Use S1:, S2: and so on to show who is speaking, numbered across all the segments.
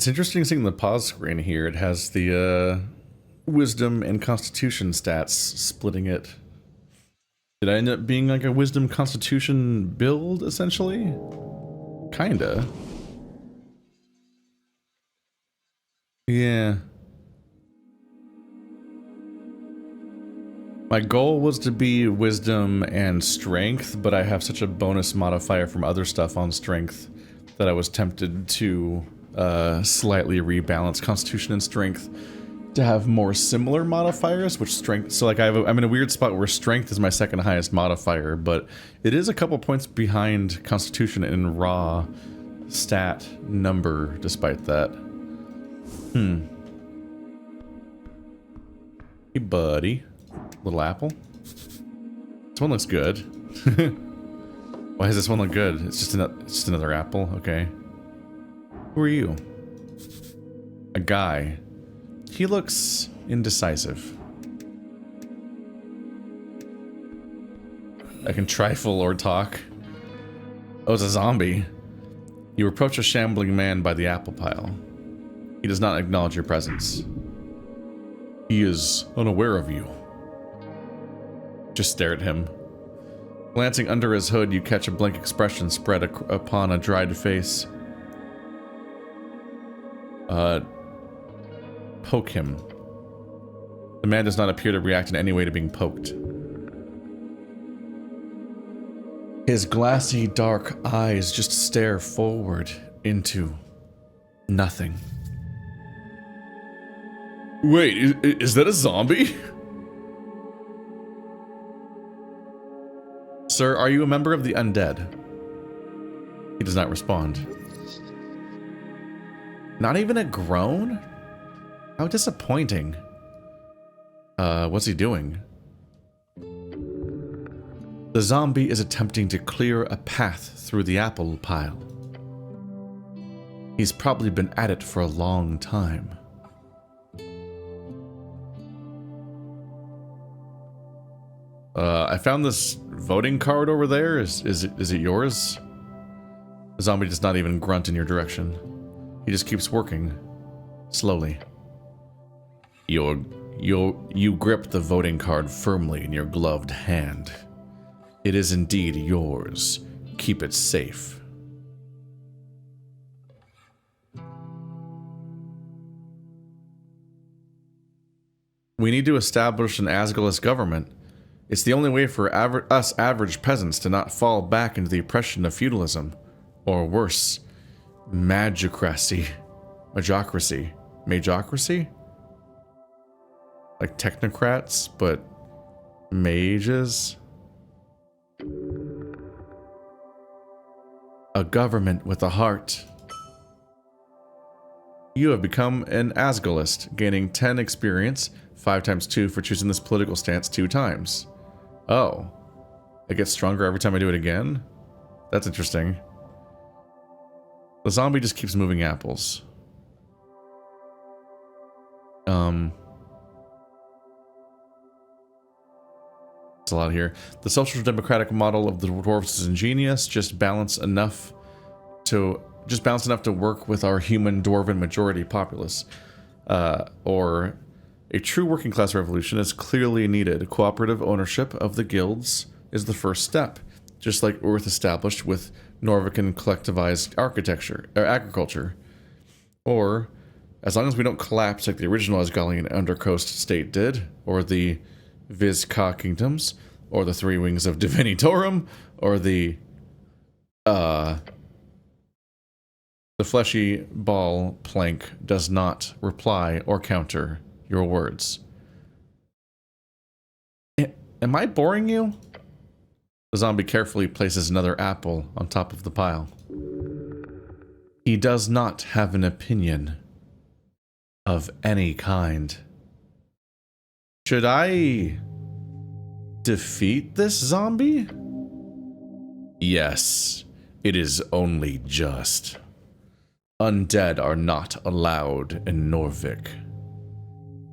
S1: It's interesting seeing the pause screen here. It has the wisdom and constitution stats splitting it. Did I end up being like a wisdom constitution build, essentially? Kinda. Yeah. My goal was to be wisdom and strength, but I have such a bonus modifier from other stuff on strength that I was tempted to slightly rebalance constitution and strength to have more similar modifiers, which strength, so like I'm in a weird spot where strength is my second highest modifier, but it is a couple points behind constitution in raw stat number despite that. Hey buddy. Little apple. This one looks good. Why does this one look good? It's just another apple. Okay. Who are you? A guy. He looks indecisive. I can trifle or talk. Oh, it's a zombie. You approach a shambling man by the apple pile. He does not acknowledge your presence. He is unaware of you. Just stare at him. Glancing under his hood, you catch a blank expression spread upon a dried face. Poke him. The man does not appear to react in any way to being poked. His glassy, dark eyes just stare forward into nothing. Wait, is that a zombie? Sir, are you a member of the undead? He does not respond. Not even a groan? How disappointing. What's he doing? The zombie is attempting to clear a path through the apple pile. He's probably been at it for a long time. I found this voting card over there. Is it yours? The zombie does not even grunt in your direction. He just keeps working. Slowly. You grip the voting card firmly in your gloved hand. It is indeed yours. Keep it safe. We need to establish an Asgulus government. It's the only way for us average peasants to not fall back into the oppression of feudalism. Or worse, magocracy. Magocracy? Like technocrats, but mages? A government with a heart. You have become an Asgulist, gaining 10 experience, 5 times 2 for choosing this political stance 2 times. Oh. It gets stronger every time I do it again? That's interesting. The zombie just keeps moving apples. It's a lot here. The social democratic model of the dwarves is ingenious, just balance enough to work with our human dwarven majority populace. Or a true working class revolution is clearly needed. Cooperative ownership of the guilds is the first step, just like Earth established with Norvican collectivized agriculture. Or, as long as we don't collapse like the original Asgalian Undercoast state did, or the Visken kingdoms, or the Three Wings of Divinitorum, or the fleshy ball plank does not reply or counter your words. Am I boring you? The zombie carefully places another apple on top of the pile. He does not have an opinion of any kind. Should I defeat this zombie? Yes, it is only just. Undead are not allowed in Norvik.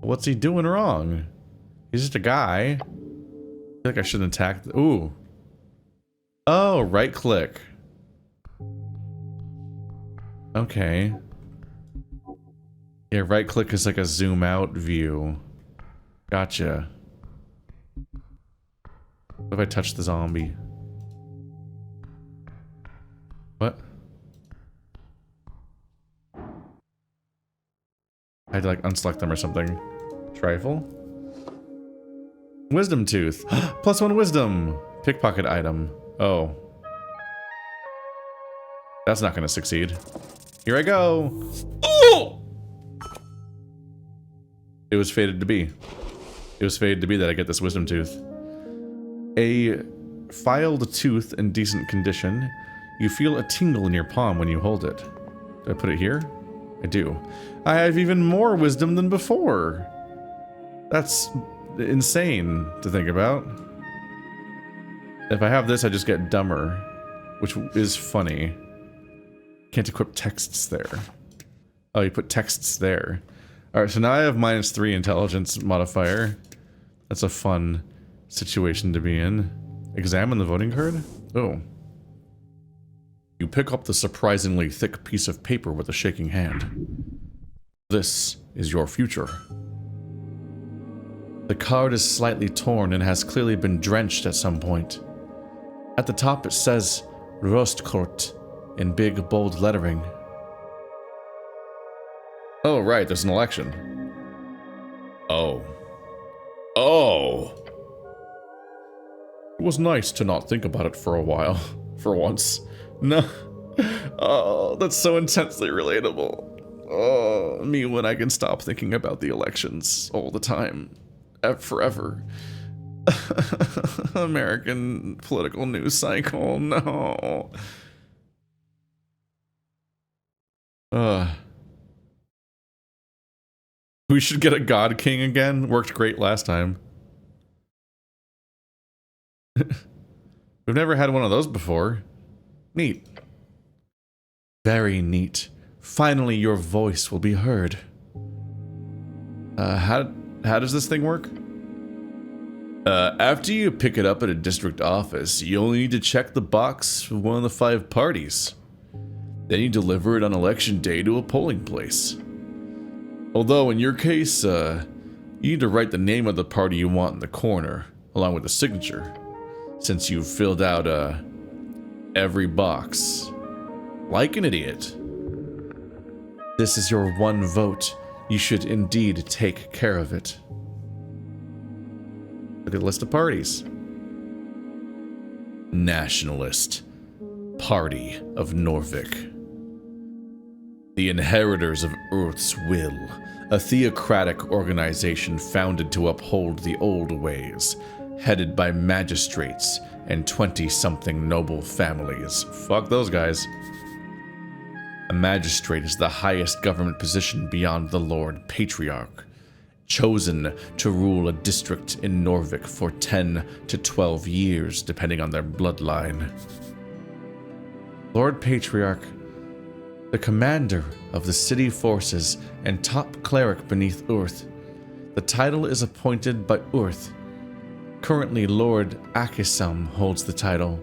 S1: What's he doing wrong? He's just a guy. I feel like I shouldn't attack. Ooh. Oh, right click. Okay. Yeah, right click is like a zoom out view. Gotcha. What if I touch the zombie? What? I had to like unselect them or something. Trifle? Wisdom tooth. +1 wisdom. Pickpocket item. Oh. That's not gonna succeed. Here I go. Oh! It was fated to be. It was fated to be that I get this wisdom tooth. A filed tooth in decent condition. You feel a tingle in your palm when you hold it. Do I put it here? I do. I have even more wisdom than before. That's insane to think about. If I have this, I just get dumber, which is funny. Can't equip texts there. Oh, you put texts there. Alright, so now I have -3 intelligence modifier. That's a fun situation to be in. Examine the voting card? Oh. You pick up the surprisingly thick piece of paper with a shaking hand. This is your future. The card is slightly torn and has clearly been drenched at some point. At the top it says Rostkort in big, bold lettering. Oh, right, there's an election. Oh. Oh! It was nice to not think about it for a while. For once. No. Oh, that's so intensely relatable. Oh, me when I can stop thinking about the elections all the time. Forever. American political news cycle, no. We should get a God King again. Worked great last time. We've never had one of those before. Neat. Very neat. Finally, your voice will be heard. How does this thing work? After you pick it up at a district office, you only need to check the box for one of the 5 parties. Then you deliver it on election day to a polling place. Although in your case, you need to write the name of the party you want in the corner, along with the signature, since you've filled out, every box. Like an idiot. This is your one vote. You should indeed take care of it. Look at the list of parties. Nationalist Party of Norvik. The Inheritors of Earth's Will, a theocratic organization founded to uphold the old ways, headed by magistrates and 20-something noble families. Fuck those guys. A magistrate is the highest government position beyond the Lord Patriarch, chosen to rule a district in Norvik for 10 to 12 years, depending on their bloodline. Lord Patriarch, the commander of the city forces and top cleric beneath Earth. The title is appointed by Earth. Currently, Lord Akisam holds the title.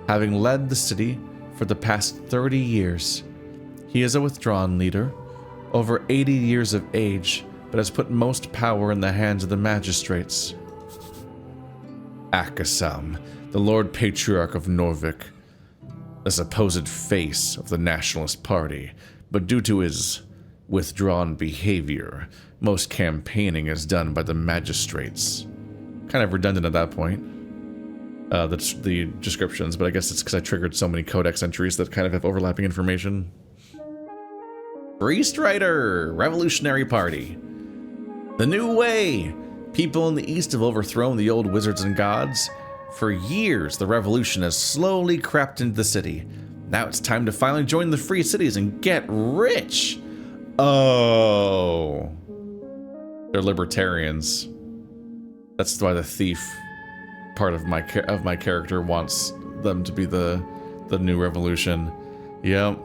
S1: Having led the city for the past 30 years, he is a withdrawn leader, over 80 years of age, but has put most power in the hands of the magistrates. Akisam, the Lord Patriarch of Norvik, the supposed face of the Nationalist Party, but due to his withdrawn behavior, most campaigning is done by the magistrates. Kind of redundant at that point. That's the descriptions, but I guess it's because I triggered so many codex entries that kind of have overlapping information. Priest Rider, Revolutionary Party. The new way! People in the East have overthrown the old wizards and gods. For years, the revolution has slowly crept into the city. Now it's time to finally join the free cities and get rich! Oh. They're libertarians. That's why the thief part of my character wants them to be the new revolution. Yep.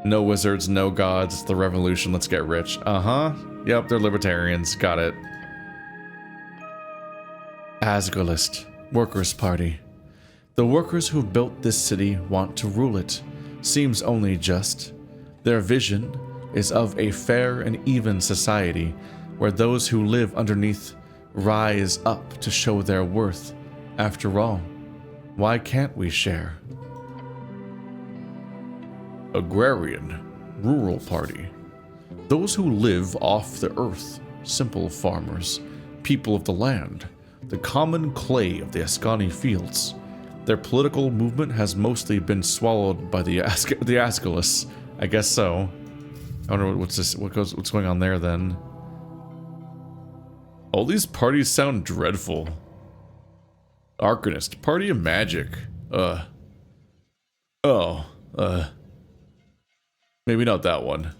S1: No wizards, no gods, it's the revolution, let's get rich. Uh-huh. Yep, they're libertarians, got it. Asgolist, Workers' Party. The workers who built this city want to rule it. Seems only just. Their vision, is of a fair and even society, where those who live underneath rise up to show their worth. After all, why can't we share? Agrarian, rural party. Those who live off the earth, simple farmers, people of the land, the common clay of the Ascani fields. Their political movement has mostly been swallowed by the Asculus. I guess so. I wonder what's going on there then. All these parties sound dreadful. Arcanist, party of magic. Maybe not that one.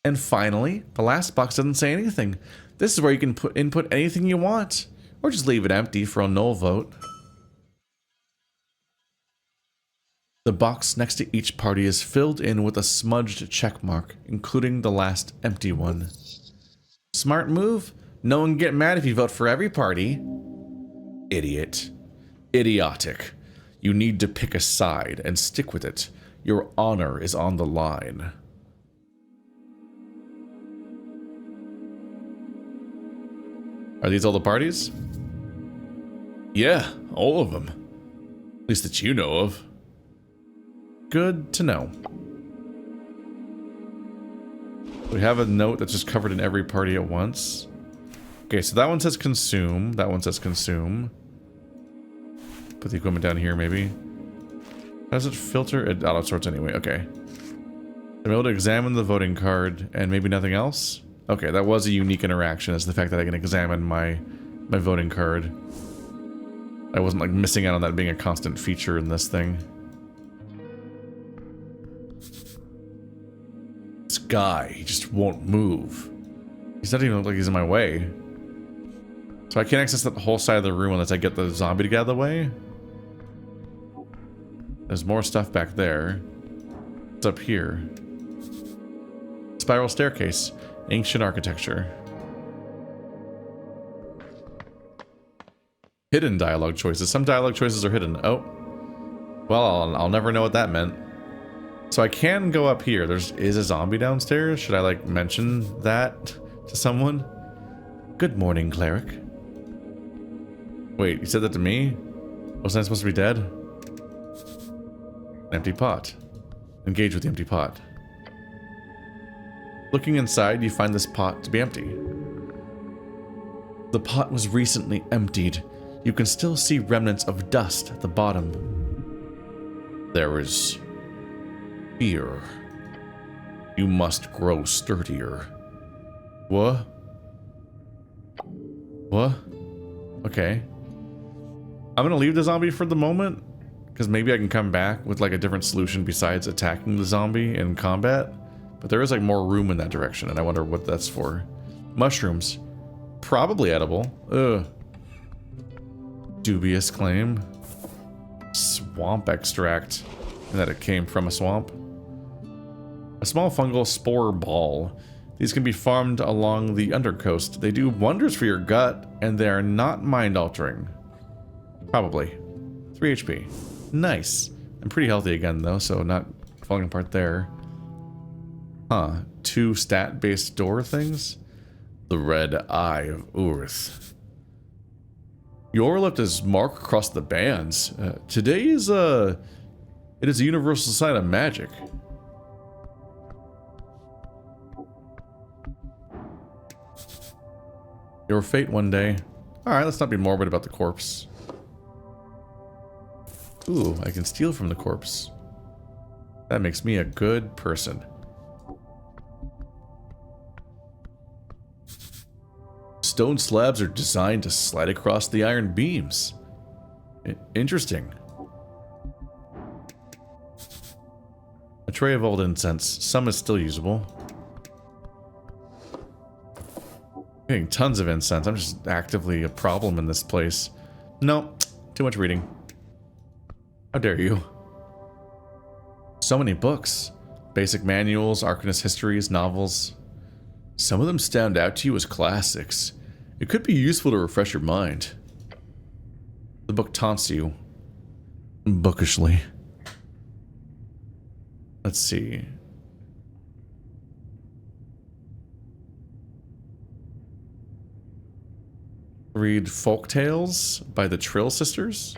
S1: And finally, the last box doesn't say anything. This is where you can input anything you want, or just leave it empty for a null vote. The box next to each party is filled in with a smudged check mark, including the last empty one. Smart move? No one can get mad if you vote for every party. Idiot. Idiotic. You need to pick a side and stick with it. Your honor is on the line. Are these all the parties? Yeah, all of them. At least that you know of. Good to know. We have a note that's just covered in every party at once. Okay, so that one says consume. That one says consume. Put the equipment down here, maybe. How does it filter? It auto sorts anyway. Okay. I'm able to examine the voting card and maybe nothing else. Okay, that was a unique interaction. Is the fact that I can examine my voting card. I wasn't like missing out on that being a constant feature in this thing. This guy, he just won't move. He's not even like he's in my way. So I can't access that whole side of the room unless I get the zombie to get out of the way. There's more stuff back there. What's up here? Spiral staircase. Ancient architecture. Hidden dialogue choices. Some dialogue choices are hidden. Oh. Well, I'll never know what that meant. So I can go up here. Is a zombie downstairs. Should I like mention that to someone? Good morning, Cleric. Wait, you said that to me? Wasn't I supposed to be dead? An empty pot. Engage with the empty pot. Looking inside, you find this pot to be empty. The pot was recently emptied. You can still see remnants of dust at the bottom. There is fear. You must grow sturdier. What? What? Okay. I'm gonna leave the zombie for the moment, because maybe I can come back with like a different solution besides attacking the zombie in combat. But there is like more room in that direction, and I wonder what that's for. Mushrooms. Probably edible. Ugh. Dubious claim. Swamp extract. And that it came from a swamp. A small fungal spore ball. These can be farmed along the undercoast. They do wonders for your gut, and they are not mind-altering. Probably. 3 HP. Nice. I'm pretty healthy again, though, so not falling apart there. Huh. 2 stat-based door things? The Red Eye of Urth. Your left is marked across the bands. Today is it is a universal sign of magic. Your fate one day. Alright, let's not be morbid about the corpse. Ooh, I can steal from the corpse. That makes me a good person. Stone slabs are designed to slide across the iron beams. Interesting. A tray of old incense. Some is still usable. Getting tons of incense. I'm just actively a problem in this place. No, too much reading. How dare you? So many books. Basic manuals, Arcanist histories, novels. Some of them stand out to you as classics. It could be useful to refresh your mind. The book taunts you. Bookishly. Let's see. Read Folk Tales by the Trill Sisters.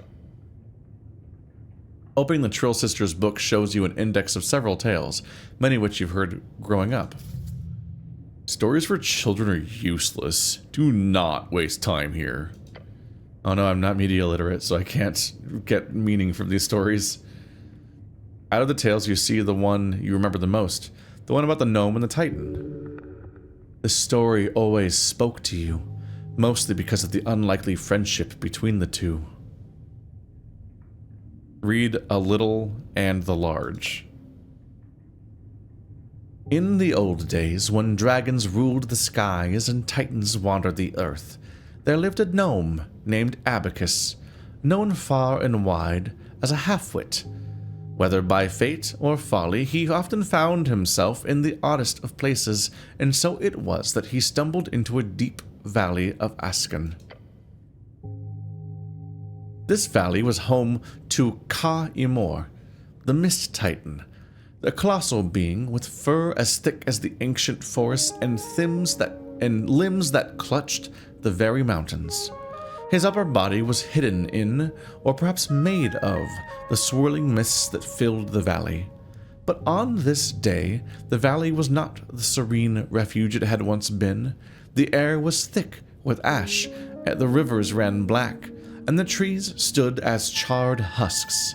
S1: Opening the Trill Sisters book shows you an index of several tales, many of which you've heard growing up. Stories for children are useless. Do not waste time here. Oh no, I'm not media literate, so I can't get meaning from these stories. Out of the tales, you see the one you remember the most. The one about the gnome and the titan. The story always spoke to you, mostly because of the unlikely friendship between the two. Read A Little and the Large. In the old days, when dragons ruled the skies and titans wandered the earth, there lived a gnome named Abacus, known far and wide as a half-wit. Whether by fate or folly, he often found himself in the oddest of places, and so it was that he stumbled into a deep valley of Visken. This valley was home to Ka-Imor, the Mist Titan, a colossal being with fur as thick as the ancient forests and limbs that clutched the very mountains. His upper body was hidden in, or perhaps made of, the swirling mists that filled the valley. But on this day, the valley was not the serene refuge it had once been. The air was thick with ash, the rivers ran black, and the trees stood as charred husks.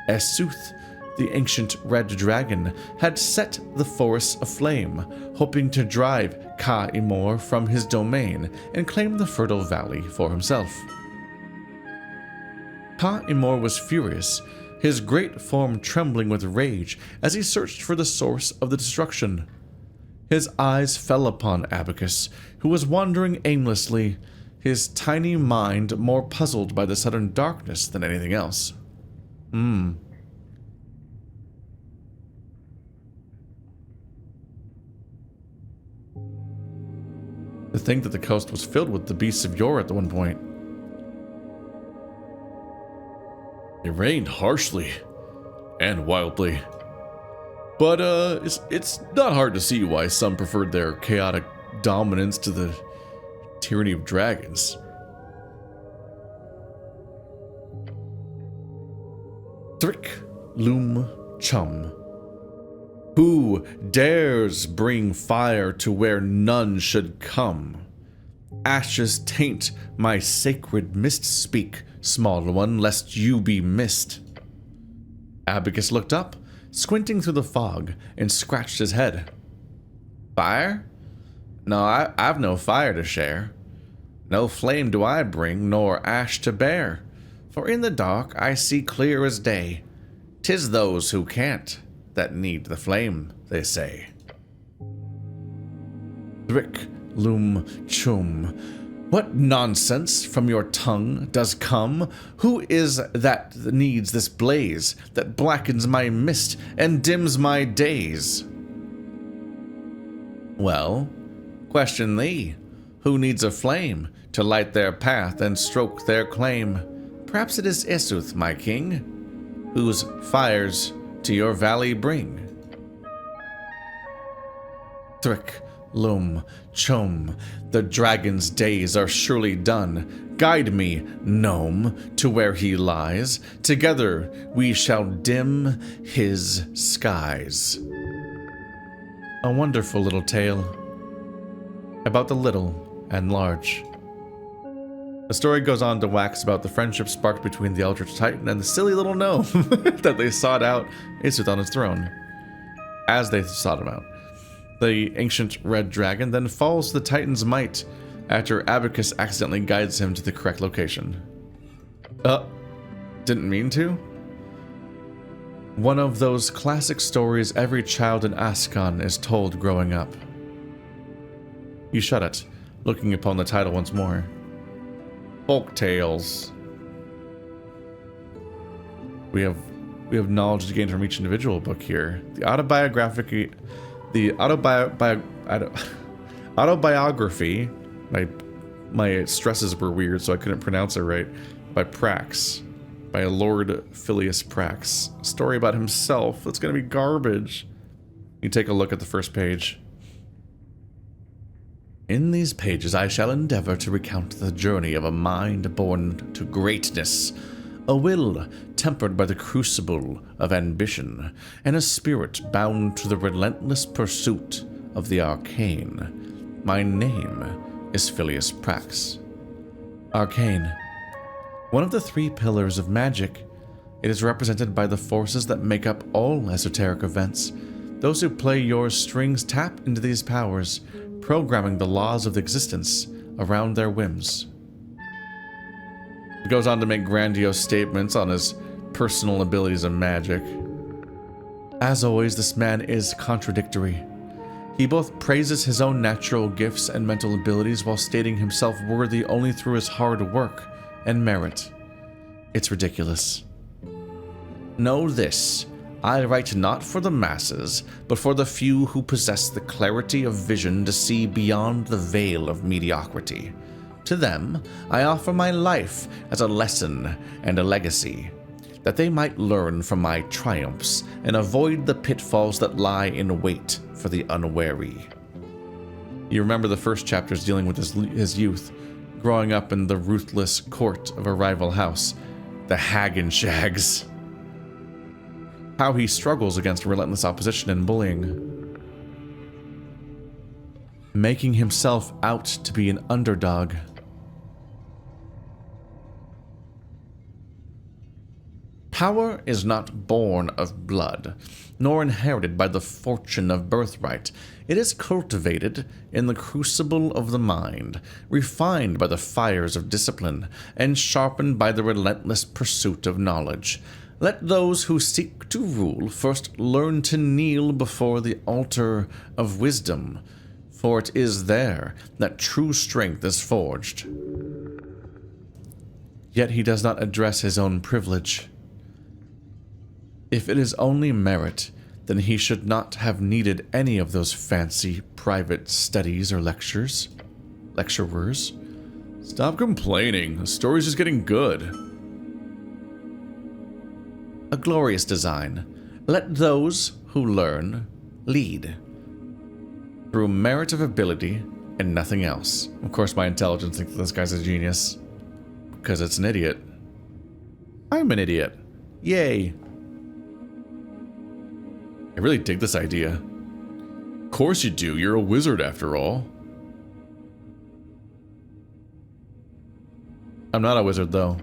S1: Esuth, the ancient red dragon, had set the forests aflame, hoping to drive Ka-Imor from his domain and claim the fertile valley for himself. Ka-Imor was furious, his great form trembling with rage as he searched for the source of the destruction. His eyes fell upon Abacus, who was wandering aimlessly, his tiny mind more puzzled by the sudden darkness than anything else. To think that the coast was filled with the beasts of yore at one point. It rained harshly and wildly. But it's not hard to see why some preferred their chaotic dominance to the tyranny of dragons. Thrick Loom Chum. Who dares bring fire to where none should come? Ashes taint my sacred mist. Speak, small one, lest you be missed. Abacus looked up, squinting through the fog, and scratched his head. Fire? No, I've no fire to share. No flame do I bring, nor ash to bear. For in the dark I see clear as day. 'Tis those who can't that need the flame, they say. Thrick Loom Chum. What nonsense from your tongue does come? Who is that needs this blaze, that blackens my mist and dims my days? Well, question thee, who needs a flame to light their path and stroke their claim? Perhaps it is Esuth, my king, whose fires to your valley bring. Thrick Loom Chum, the dragon's days are surely done. Guide me, gnome, to where he lies. Together we shall dim his skies. A wonderful little tale about the little and large. The story goes on to wax about the friendship sparked between the Eldritch Titan and the silly little gnome that they sought out Esuth on his throne. As they sought him out, the ancient red dragon then falls to the Titan's might after Abacus accidentally guides him to the correct location. Didn't mean to? One of those classic stories every child in Visken is told growing up. You shut it, looking upon the title once more. Folk Tales. We have knowledge to gain from each individual book here. The autobiography. My stresses were weird, so I couldn't pronounce it right. By Prax. by Lord Phileas Prax. A story about himself that's going to be garbage. You take a look at the first page. In these pages I shall endeavor to recount the journey of a mind born to greatness, a will tempered by the crucible of ambition, and a spirit bound to the relentless pursuit of the arcane. My name is Phileas Prax. Arcane. One of the three pillars of magic, it is represented by the forces that make up all esoteric events. Those who play your strings tap into these powers, programming the laws of existence around their whims. He goes on to make grandiose statements on his personal abilities of magic. As always, this man is contradictory. He both praises his own natural gifts and mental abilities while stating himself worthy only through his hard work and merit. It's ridiculous. Know this. I write not for the masses, but for the few who possess the clarity of vision to see beyond the veil of mediocrity. To them, I offer my life as a lesson and a legacy, that they might learn from my triumphs and avoid the pitfalls that lie in wait for the unwary. You remember the first chapters dealing with his youth, growing up in the ruthless court of a rival house, the Hag Shags. How he struggles against relentless opposition and bullying, making himself out to be an underdog. Power is not born of blood, nor inherited by the fortune of birthright. It is cultivated in the crucible of the mind, refined by the fires of discipline, and sharpened by the relentless pursuit of knowledge. Let those who seek to rule first learn to kneel before the altar of wisdom, for it is there that true strength is forged. Yet he does not address his own privilege. If it is only merit, then he should not have needed any of those fancy private studies or lecturers. Stop complaining. The story's just getting good. A glorious design. Let those who learn lead. Through merit of ability and nothing else. Of course, my intelligence thinks this guy's a genius. Because it's an idiot. I'm an idiot. Yay. I really dig this idea. Of course you do. You're a wizard after all. I'm not a wizard, though.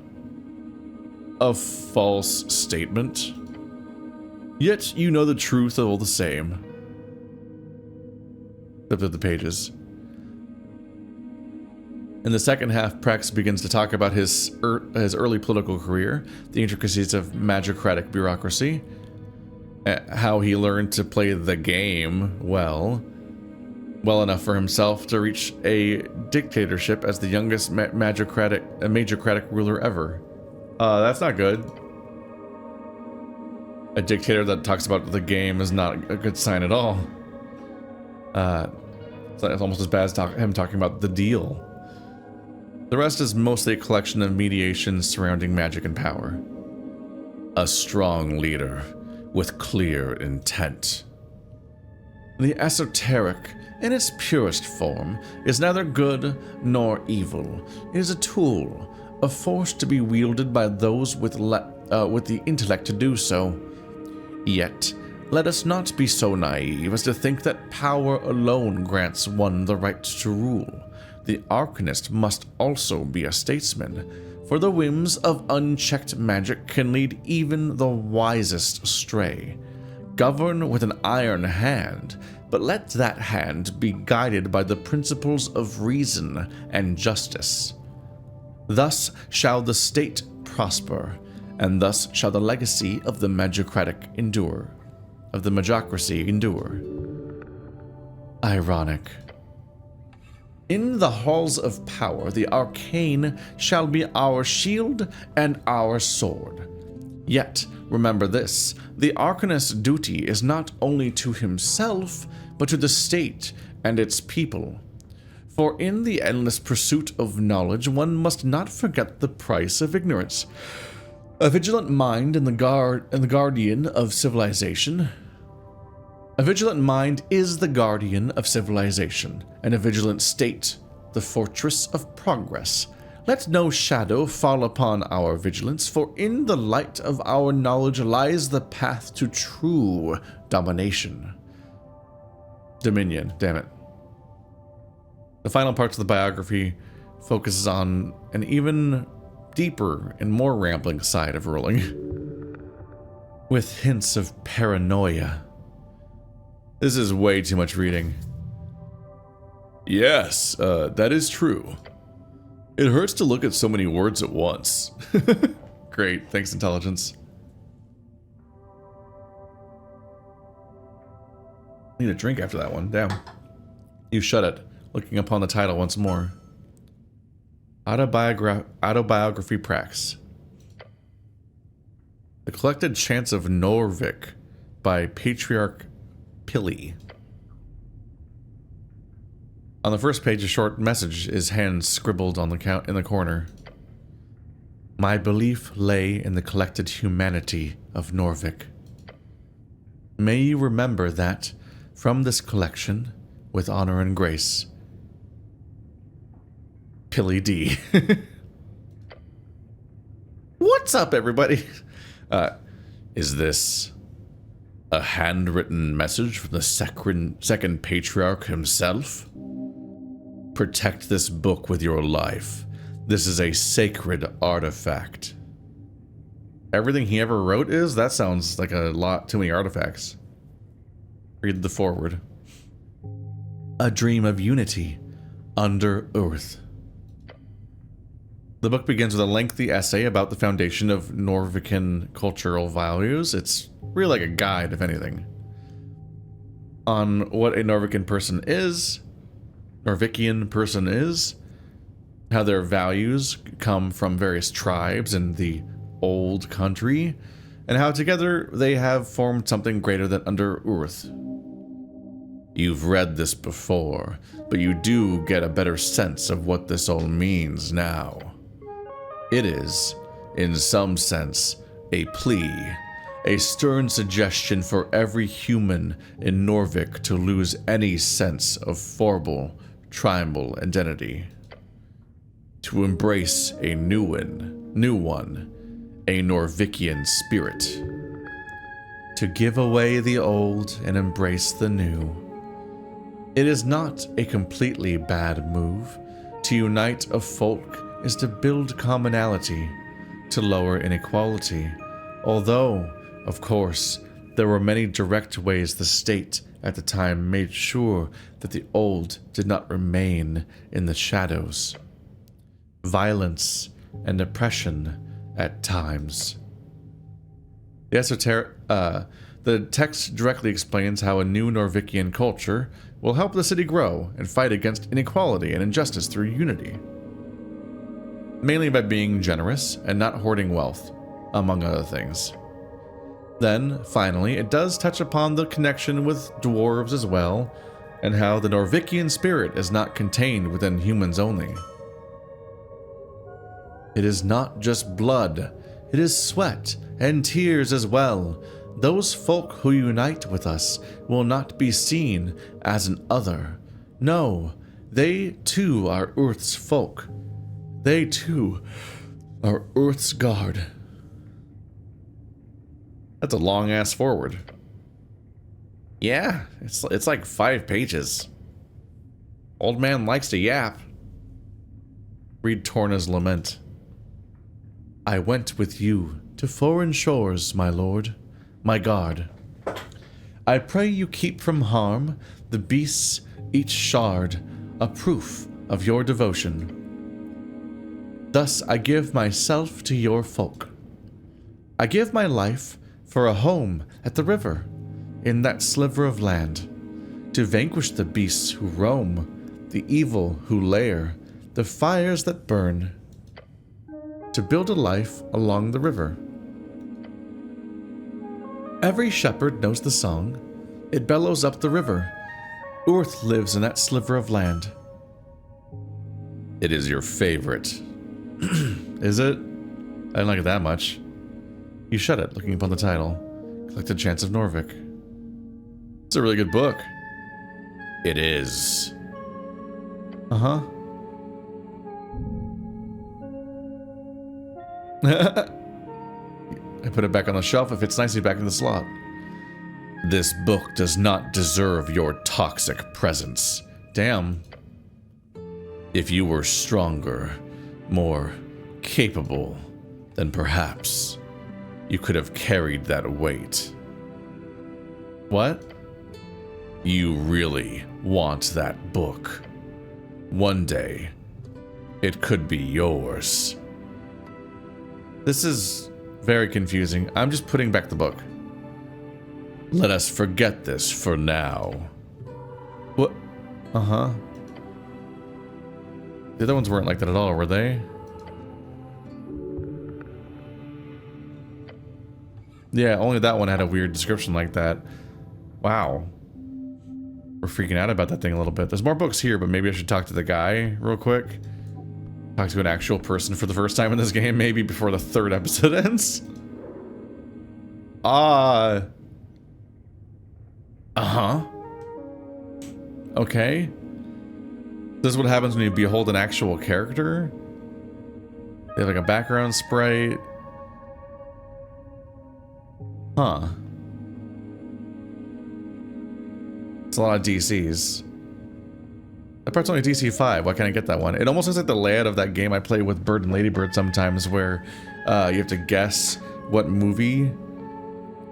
S1: A false statement. Yet you know the truth all the same. Flip to the pages. In the second half, Prax begins to talk about his early political career, the intricacies of magicratic bureaucracy, how he learned to play the game well enough for himself to reach a dictatorship as the youngest magicratic ruler ever. That's not good. A dictator that talks about the game is not a good sign at all. It's almost as bad as him talking about the deal. The rest is mostly a collection of mediations surrounding magic and power. A strong leader with clear intent. The esoteric, in its purest form, is neither good nor evil. It is a tool, a force to be wielded by those with the intellect to do so. Yet, let us not be so naive as to think that power alone grants one the right to rule. The Arcanist must also be a statesman, for the whims of unchecked magic can lead even the wisest astray. Govern with an iron hand, but let that hand be guided by the principles of reason and justice. Thus shall the state prosper, and thus shall the legacy of the magocracy endure. Ironic. In the halls of power, the arcane shall be our shield and our sword. Yet, remember this, the Arcanist's duty is not only to himself, but to the state and its people. For in the endless pursuit of knowledge, one must not forget the price of ignorance. A vigilant mind and the guardian of civilization. A vigilant mind is the guardian of civilization, and a vigilant state, the fortress of progress. Let no shadow fall upon our vigilance, for in the light of our knowledge lies the path to true domination. Dominion, damn it. The final parts of the biography focuses on an even deeper and more rambling side of ruling, with hints of paranoia. This is way too much reading. Yes, that is true. It hurts to look at so many words at once. Great, thanks, intelligence. Need a drink after that one, damn. You shut it, looking upon the title once more. Autobiography Prax. The Collected Chants of Norvik by Patriarch Pili. On the first page, a short message is hand scribbled on in the corner. My belief lay in the collected humanity of Norvik. May you remember that, from this collection, with honor and grace, Pili D. What's up, everybody? Is this a handwritten message from the second patriarch himself? Protect this book with your life. This is a sacred artifact. Everything he ever wrote is? That sounds like a lot too many artifacts. Read the foreword. A dream of unity under earth. The book begins with a lengthy essay about the foundation of Norvican cultural values. It's really like a guide, if anything, on what a Norvican person is, how their values come from various tribes in the old country, and how together they have formed something greater than under earth. You've read this before, but you do get a better sense of what this all means now. It is, in some sense, a plea, a stern suggestion for every human in Norvik to lose any sense of formal, tribal identity. To embrace a new one, a Norvikian spirit. To give away the old and embrace the new. It is not a completely bad move. To unite a folk is to build commonality, to lower inequality, although, of course, there were many direct ways the state at the time made sure that the old did not remain in the shadows. Violence and oppression at times. The text directly explains how a new Norvikian culture will help the city grow and fight against inequality and injustice through unity. Mainly by being generous and not hoarding wealth, among other things. Then, finally, it does touch upon the connection with dwarves as well, and how the Norvikian spirit is not contained within humans only. It is not just blood, it is sweat and tears as well. Those folk who unite with us will not be seen as an other. No, they too are Earth's folk. They too are Earth's guard. That's a long-ass forward. Yeah, it's like 5 pages. Old man likes to yap. Read Torna's lament. I went with you to foreign shores, my lord, my guard. I pray you keep from harm the beasts, each shard, a proof of your devotion. Thus I give myself to your folk. I give my life for a home at the river, in that sliver of land, to vanquish the beasts who roam, the evil who lair, the fires that burn, to build a life along the river. Every shepherd knows the song. It bellows up the river. Earth lives in that sliver of land. It is your favorite. Is it? I don't like it that much. You shut it, looking upon the title. Collected Chants of Norvik. It's a really good book. It is. Uh-huh. I put it back on the shelf. It fits nicely back in the slot. This book does not deserve your toxic presence. Damn. If you were stronger, more capable, then perhaps you could have carried that weight. What? You really want that book. One day, it could be yours. This is very confusing. I'm just putting back the book. Let us forget this for now. What? Uh-huh. The other ones weren't like that at all, were they? Yeah, only that one had a weird description like that. Wow. We're freaking out about that thing a little bit. There's more books here, but maybe I should talk to the guy real quick. Talk to an actual person for the first time in this game, maybe before the 3rd episode ends. Uh-huh. Okay. This is what happens when you behold an actual character. They have like a background sprite. Huh. It's a lot of DCs. That part's only DC 5. Why can't I get that one? It almost looks like the layout of that game I play with Bird and Ladybird sometimes, where you have to guess what movie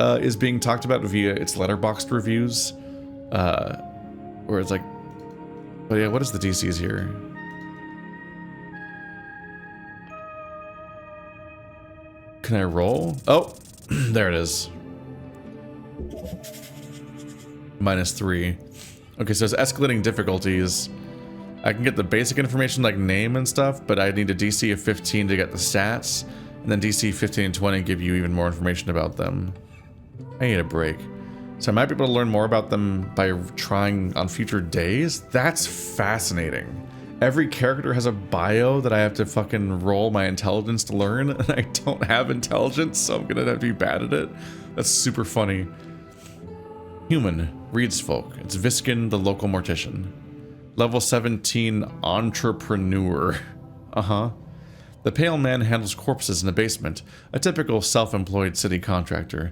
S1: is being talked about via its letterboxd reviews. Where it's like, but yeah, what is the DCs here? Can I roll? Oh, there it is. -3. Okay, so it's escalating difficulties. I can get the basic information like name and stuff, but I need a DC of 15 to get the stats, and then DC 15 and 20 give you even more information about them. I need a break. So I might be able to learn more about them by trying on future days? That's fascinating. Every character has a bio that I have to fucking roll my intelligence to learn, and I don't have intelligence, so I'm gonna have to be bad at it. That's super funny. Human, reads folk. It's Visken, the local mortician. Level 17 entrepreneur. Uh-huh. The pale man handles corpses in the basement, a typical self-employed city contractor.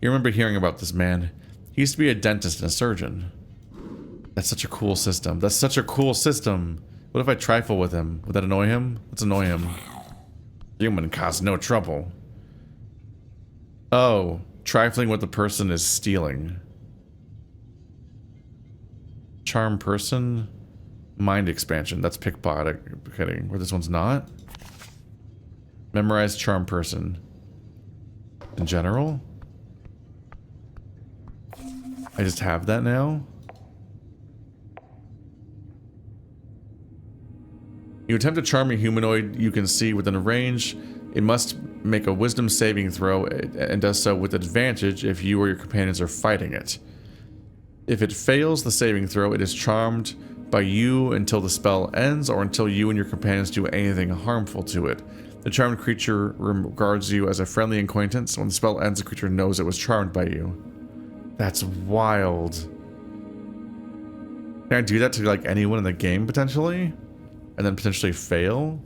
S1: You remember hearing about this man. He used to be a dentist and a surgeon. That's such a cool system. That's such a cool system. What if I trifle with him? Would that annoy him? Let's annoy him. Human cause no trouble. Oh, trifling with the person is stealing. Charm person. Mind expansion. That's pickpocketing. Where this one's not. Memorize charm person. In general? I just have that now? You attempt to charm a humanoid you can see within a range. It must make a wisdom saving throw and does so with advantage if you or your companions are fighting it. If it fails the saving throw, it is charmed by you until the spell ends or until you and your companions do anything harmful to it. The charmed creature regards you as a friendly acquaintance. When the spell ends, the creature knows it was charmed by you. That's wild. Can I do that to like anyone in the game potentially? And then potentially fail?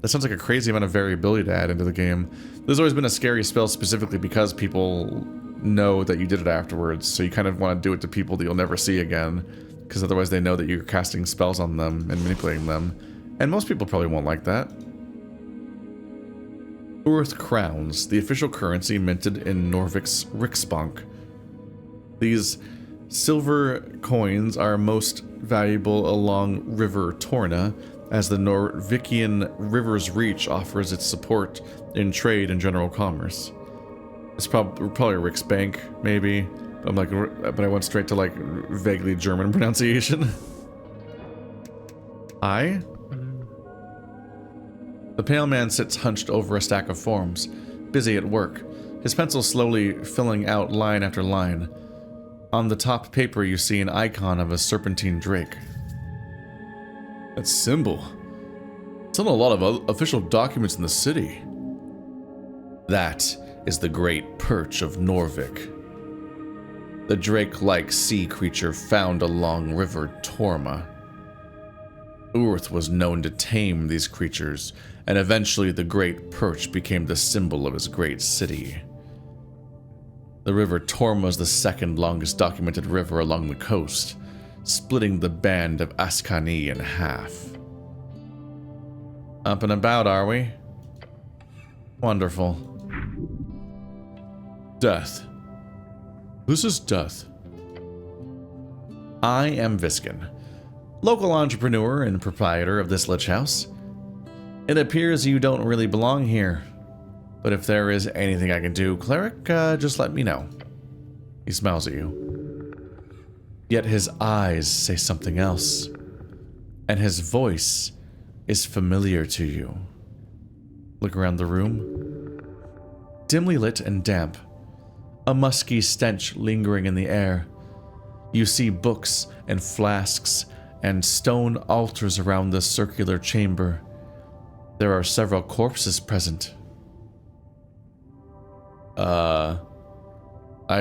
S1: That sounds like a crazy amount of variability to add into the game. There's always been a scary spell specifically because people know that you did it afterwards, so you kind of want to do it to people that you'll never see again, because otherwise they know that you're casting spells on them and manipulating them. And most people probably won't like that. Earth Crowns, the official currency minted in Norvik's Riksbank. These silver coins are most valuable along River Torna, as the Norvikian River's Reach offers its support in trade and general commerce. It's probably Rick's Bank, maybe. But I went straight to like vaguely German pronunciation. I? The pale man sits hunched over a stack of forms, busy at work, his pencil slowly filling out line after line. On the top paper you see an icon of a serpentine drake. That symbol. It's on a lot of official documents in the city. That is the great perch of Norvik, the drake-like sea creature found along River Torma. Urth was known to tame these creatures, and eventually the great perch became the symbol of his great city. The River Torma is the second longest documented river along the coast, splitting the band of Askani in half. Up and about, are we? Wonderful. Death. This is Death. I am Visken, local entrepreneur and proprietor of this lich house. It appears you don't really belong here, but if there is anything I can do, Cleric, just let me know. He smiles at you. Yet his eyes say something else, and his voice is familiar to you. Look around the room. Dimly lit and damp, a musky stench lingering in the air. You see books and flasks and stone altars around the circular chamber. There are several corpses present. I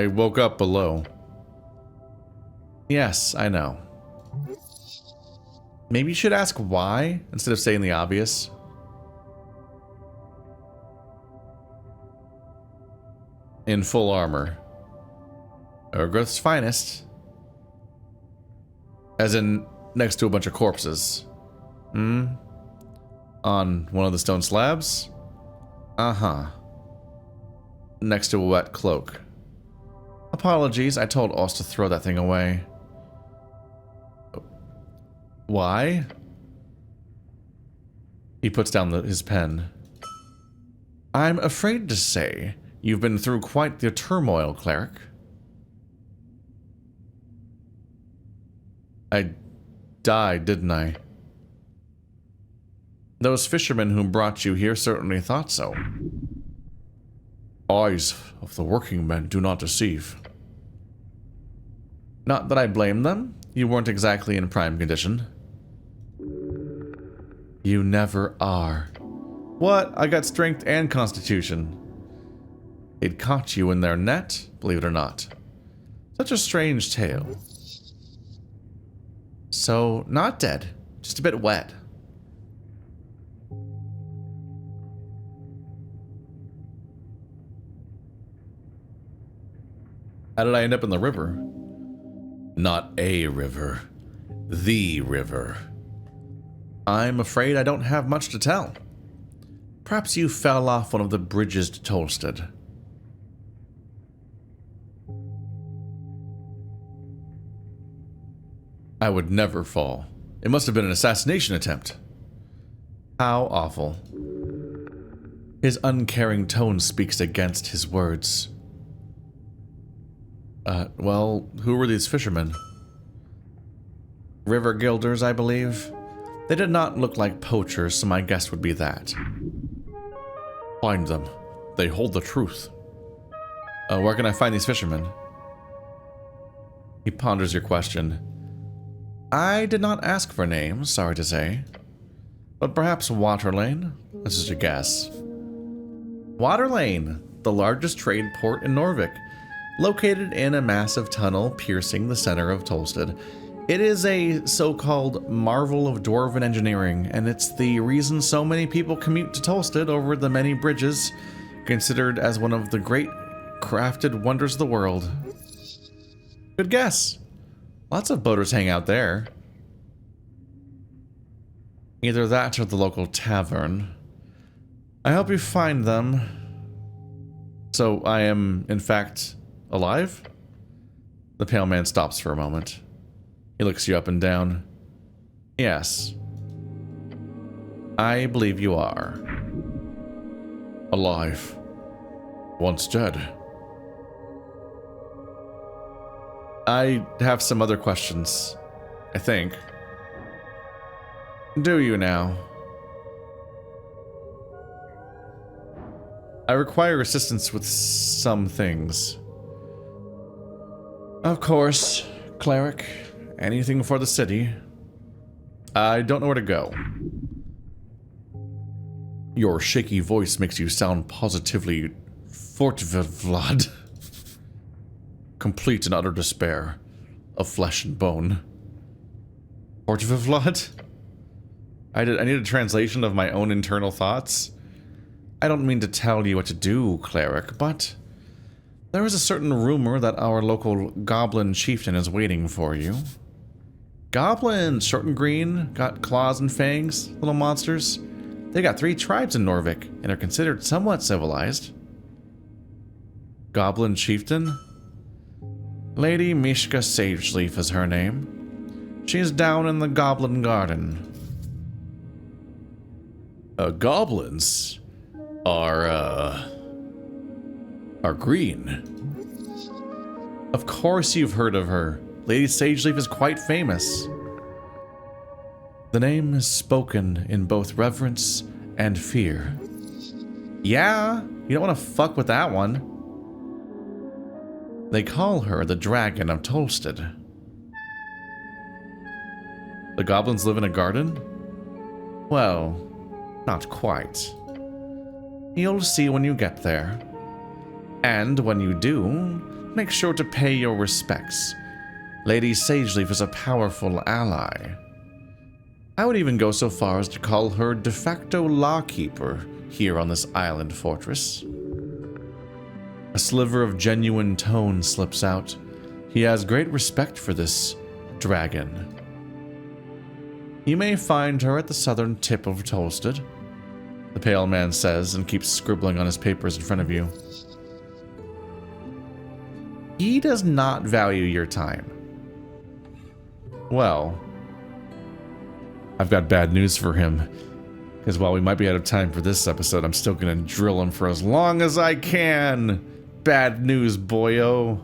S1: woke up below. Yes, I know. Maybe you should ask why instead of saying the obvious. In full armor. Urgrith's finest. As in, next to a bunch of corpses. On one of the stone slabs? Uh-huh. Next to a wet cloak. Apologies, I told Oz to throw that thing away. Why? He puts down his pen. I'm afraid to say you've been through quite the turmoil, Cleric. I died, didn't I? Those fishermen who brought you here certainly thought so. Eyes of the working men do not deceive. Not that I blame them. You weren't exactly in prime condition. You never are. What? I got strength and constitution. It caught you in their net, believe it or not. Such a strange tale. So, not dead, just a bit wet. How did I end up in the river? Not a river. The river. I'm afraid I don't have much to tell. Perhaps you fell off one of the bridges to Tolstead. I would never fall. It must have been an assassination attempt. How awful. His uncaring tone speaks against his words. Well, who were these fishermen? River guilders, I believe. They did not look like poachers, so my guess would be that. Find them. They hold the truth. Where can I find these fishermen? He ponders your question. I did not ask for names, sorry to say. But perhaps Waterlane? This is a guess. Waterlane, the largest trade port in Norvik, located in a massive tunnel piercing the center of Tolstead. It is a so-called marvel of dwarven engineering, and it's the reason so many people commute to Tolstead over the many bridges, considered as one of the great crafted wonders of the world. Good guess. Lots of boaters hang out there. Either that or the local tavern. I hope you find them. So I am, in fact, alive? The pale man stops for a moment. He looks you up and down. Yes. I believe you are. Alive. Once dead. I have some other questions, I think. Do you now? I require assistance with some things. Of course, Cleric. Anything for the city. I don't know where to go. Your shaky voice makes you sound positively Vlad. Complete and utter despair of flesh and bone. Vlad? I need a translation of my own internal thoughts. I don't mean to tell you what to do, Cleric, but there is a certain rumor that our local goblin chieftain is waiting for you. Goblins, short and green, got claws and fangs, little monsters. They got 3 tribes in Norvik and are considered somewhat civilized. Goblin chieftain? Lady Mishka Sageleaf is her name. She is down in the Goblin Garden. Goblins are green. Of course you've heard of her. Lady Sageleaf is quite famous. The name is spoken in both reverence and fear. Yeah, you don't want to fuck with that one. They call her the Dragon of Tolsted. The goblins live in a garden? Well, not quite. You'll see when you get there. And when you do, make sure to pay your respects. Lady Sageleaf is a powerful ally. I would even go so far as to call her de facto lawkeeper here on this island fortress. A sliver of genuine tone slips out. He has great respect for this dragon. You may find her at the southern tip of Tolsted, the pale man says and keeps scribbling on his papers in front of you. He does not value your time. Well, I've got bad news for him. Because while we might be out of time for this episode, I'm still going to drill him for as long as I can. Bad news, boyo.